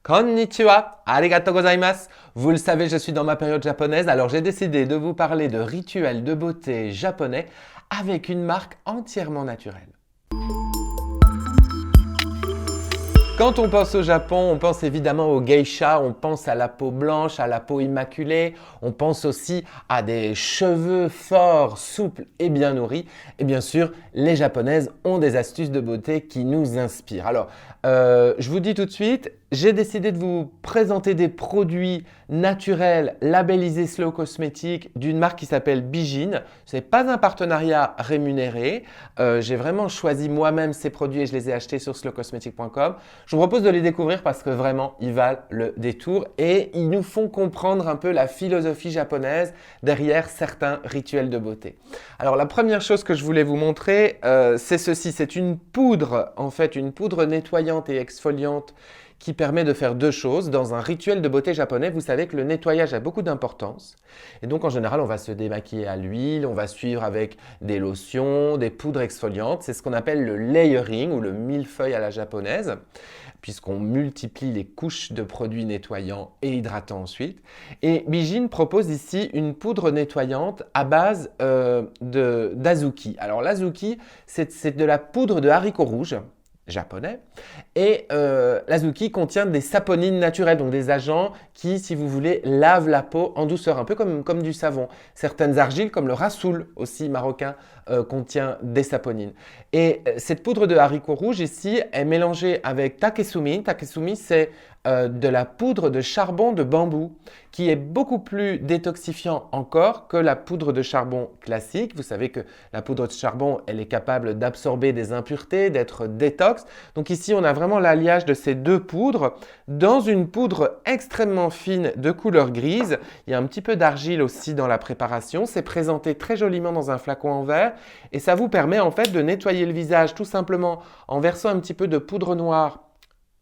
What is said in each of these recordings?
Konnichiwa, arigatou gozaimasu. Vous le savez, je suis dans ma période japonaise, alors j'ai décidé de vous parler de rituels de beauté japonais avec une marque entièrement naturelle. Quand on pense au Japon, on pense évidemment aux geishas, on pense à la peau blanche, à la peau immaculée, on pense aussi à des cheveux forts, souples et bien nourris. Et bien sûr, les japonaises ont des astuces de beauté qui nous inspirent. Alors, je vous dis tout de suite, j'ai décidé de vous présenter des produits naturels labellisés Slow Cosmétiques d'une marque qui s'appelle Bijin. Ce n'est pas un partenariat rémunéré. J'ai vraiment choisi moi-même ces produits et je les ai achetés sur slowcosmetic.com. Je vous propose de les découvrir parce que vraiment, ils valent le détour et ils nous font comprendre un peu la philosophie japonaise derrière certains rituels de beauté. Alors, la première chose que je voulais vous montrer, c'est ceci. C'est une poudre, en fait, une poudre nettoyante et exfoliante qui permet de faire deux choses. Dans un rituel de beauté japonais, vous savez que le nettoyage a beaucoup d'importance. Et donc, en général, on va se démaquiller à l'huile, on va suivre avec des lotions, des poudres exfoliantes. C'est ce qu'on appelle le layering ou le millefeuille à la japonaise, puisqu'on multiplie les couches de produits nettoyants et hydratants ensuite. Et Bijin propose ici une poudre nettoyante à base d'Azuki. Alors, l'Azuki, c'est de la poudre de haricots rouges japonais. Et l'Azuki contient des saponines naturelles, donc des agents qui, si vous voulez, lavent la peau en douceur, un peu comme du savon. Certaines argiles, comme le rassoul, aussi marocain, contient des saponines. Et cette poudre de haricots rouges ici est mélangée avec takesumi. Takesumi, c'est de la poudre de charbon de bambou qui est beaucoup plus détoxifiant encore que la poudre de charbon classique. Vous savez que la poudre de charbon, elle est capable d'absorber des impuretés, d'être détox. Donc ici, on a vraiment l'alliage de ces deux poudres dans une poudre extrêmement fine de couleur grise. Il y a un petit peu d'argile aussi dans la préparation. C'est présenté très joliment dans un flacon en verre et ça vous permet en fait de nettoyer le visage tout simplement en versant un petit peu de poudre noire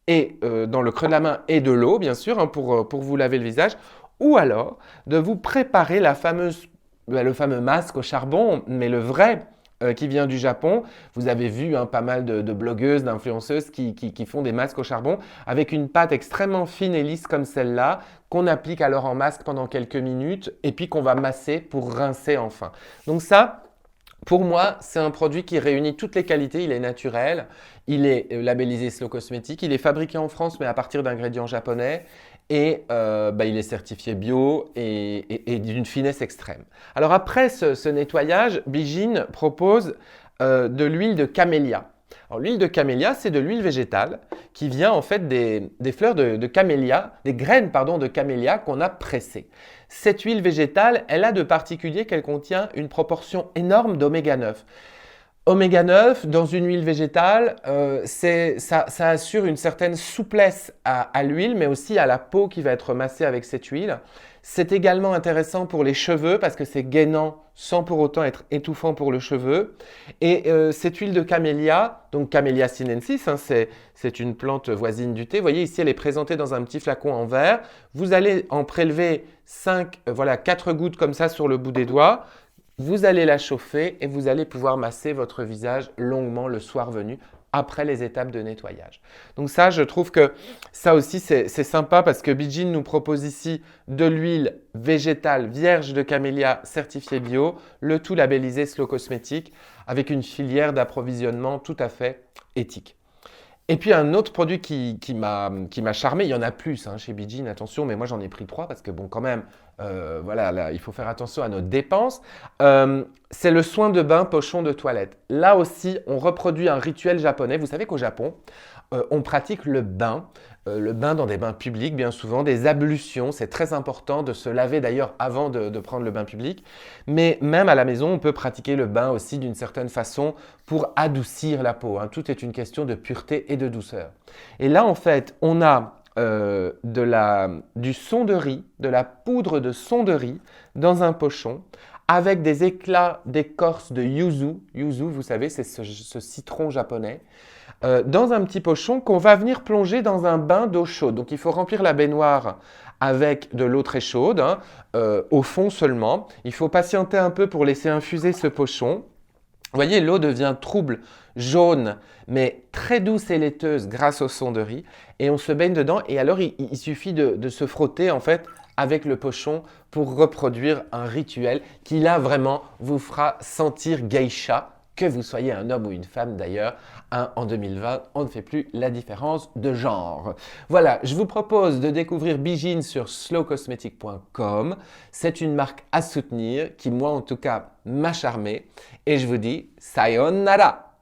et dans le creux de la main et de l'eau, bien sûr, hein, pour vous laver le visage, ou alors de vous préparer le fameux masque au charbon, mais le vrai qui vient du Japon. Vous avez vu pas mal de blogueuses, d'influenceuses qui font des masques au charbon avec une pâte extrêmement fine et lisse comme celle-là, qu'on applique alors en masque pendant quelques minutes et puis qu'on va masser pour rincer enfin. Donc ça, pour moi, c'est un produit qui réunit toutes les qualités. Il est naturel, il est labellisé Slow Cosmétique, il est fabriqué en France mais à partir d'ingrédients japonais et il est certifié bio et d'une finesse extrême. Alors après ce nettoyage, Bijin propose de l'huile de camélia. Alors, l'huile de camélia, c'est de l'huile végétale qui vient en fait des fleurs de camélia, des graines de camélia qu'on a pressées. Cette huile végétale, elle a de particulier qu'elle contient une proportion énorme d'oméga 9. Oméga 9, dans une huile végétale, ça assure une certaine souplesse à l'huile, mais aussi à la peau qui va être massée avec cette huile. C'est également intéressant pour les cheveux parce que c'est gainant sans pour autant être étouffant pour le cheveu. Et cette huile de camélia, donc Camellia sinensis, hein, c'est une plante voisine du thé. Vous voyez ici, elle est présentée dans un petit flacon en verre. Vous allez en prélever 4 gouttes comme ça sur le bout des doigts. Vous allez la chauffer et vous allez pouvoir masser votre visage longuement le soir venu après les étapes de nettoyage. Donc ça, je trouve que ça aussi, c'est sympa parce que Bijin nous propose ici de l'huile végétale vierge de camélia certifiée bio, le tout labellisé Slow Cosmétique avec une filière d'approvisionnement tout à fait éthique. Et puis un autre produit qui m'a charmé, il y en a plus chez Bijin, attention, mais moi j'en ai pris 3 parce que bon quand même, là, il faut faire attention à nos dépenses. C'est le soin de bain pochon de toilette. Là aussi, on reproduit un rituel japonais. Vous savez qu'au Japon, on pratique le bain dans des bains publics bien souvent, des ablutions. C'est très important de se laver d'ailleurs avant de prendre le bain public. Mais même à la maison, on peut pratiquer le bain aussi d'une certaine façon pour adoucir la peau. Tout est une question de pureté et de douceur. Et là, en fait, on a du son de riz, de la poudre de son de riz dans un pochon avec des éclats d'écorce de yuzu. Yuzu, vous savez, c'est ce citron japonais. Dans un petit pochon qu'on va venir plonger dans un bain d'eau chaude. Donc, il faut remplir la baignoire avec de l'eau très chaude, au fond seulement. Il faut patienter un peu pour laisser infuser ce pochon. Vous voyez, l'eau devient trouble, jaune, mais très douce et laiteuse grâce au son de riz. Et on se baigne dedans. Et alors, il suffit de se frotter en fait avec le pochon pour reproduire un rituel qui là vraiment vous fera sentir geisha, que vous soyez un homme ou une femme d'ailleurs. Hein, en 2020, on ne fait plus la différence de genre. Voilà, je vous propose de découvrir Bijin sur slowcosmetic.com. C'est une marque à soutenir qui, moi en tout cas, m'a charmé. Et je vous dis sayonara!